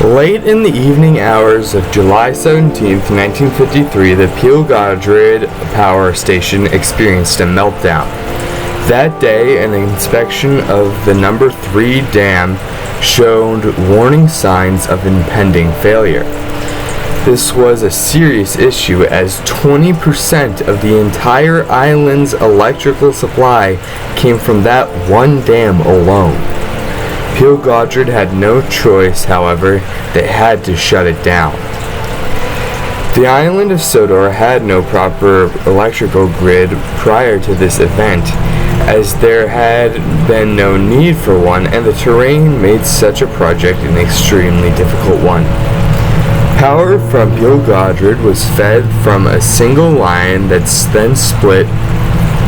Late in the evening hours of July 17, 1953, the Peel-Godred power station experienced a meltdown. That day, an inspection of the number 3 dam showed warning signs of impending failure. This was a serious issue as 20% of the entire island's electrical supply came from that one dam alone. Peel-Godred had no choice, however. They had to shut it down. The island of Sodor had no proper electrical grid prior to this event, as there had been no need for one, and the terrain made such a project an extremely difficult one. Power from Peel-Godred was fed from a single line that's then split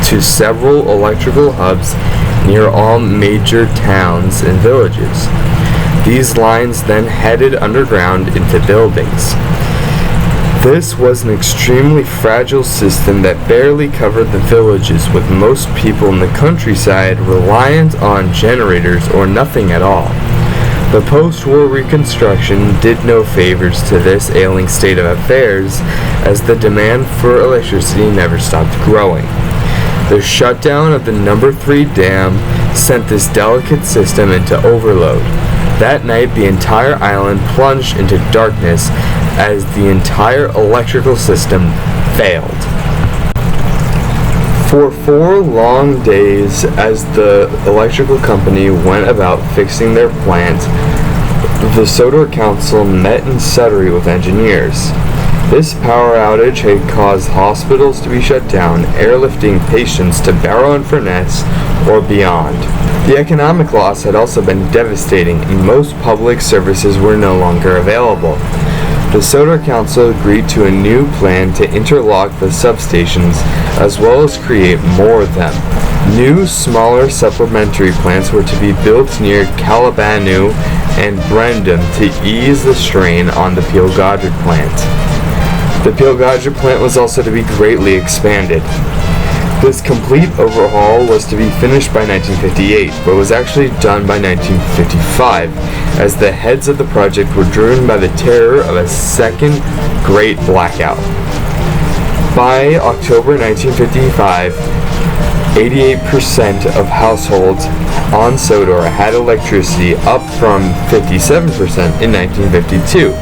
to several electrical hubs near all major towns and villages. These lines then headed underground into buildings. This was an extremely fragile system that barely covered the villages, with most people in the countryside reliant on generators or nothing at all. The post-war reconstruction did no favors to this ailing state of affairs, as the demand for electricity never stopped growing. The shutdown of the number 3 dam sent this delicate system into overload. That night, the entire island plunged into darkness as the entire electrical system failed. For 4 long days, as the electrical company went about fixing their plant, the Sodor Council met in Sudbury with engineers. This power outage had caused hospitals to be shut down, airlifting patients to Barrow-in-Furness or beyond. The economic loss had also been devastating, and most public services were no longer available. The Sodor Council agreed to a new plan to interlock the substations, as well as create more of them. New, smaller supplementary plants were to be built near Calibanu and Brendam to ease the strain on the Peel-Godred plant. The Peel-Godred plant was also to be greatly expanded. This complete overhaul was to be finished by 1958, but was actually done by 1955, as the heads of the project were driven by the terror of a second Great Blackout. By October 1955, 88% of households on Sodor had electricity, up from 57% in 1952.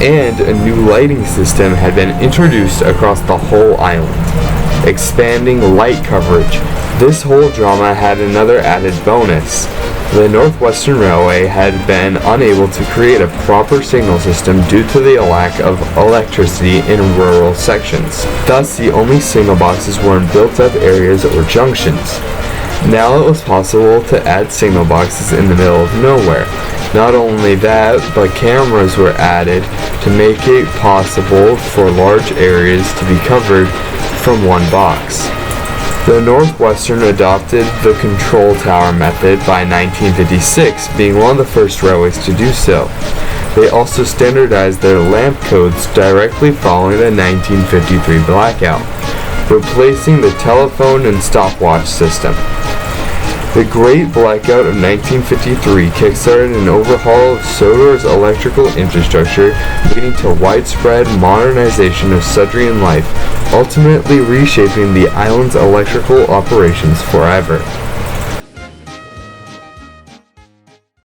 And a new lighting system had been introduced across the whole island, expanding light coverage. This whole drama had another added bonus. The Northwestern Railway had been unable to create a proper signal system due to the lack of electricity in rural sections. Thus, the only signal boxes were in built-up areas or junctions. Now it was possible to add signal boxes in the middle of nowhere. Not only that, but cameras were added to make it possible for large areas to be covered from one box. The Northwestern adopted the control tower method by 1956, being one of the first railways to do so. They also standardized their lamp codes directly following the 1953 blackout, replacing the telephone and stopwatch system. The Great Blackout of 1953 kickstarted an overhaul of Sodor's electrical infrastructure, leading to widespread modernization of Sudrian life, ultimately reshaping the island's electrical operations forever.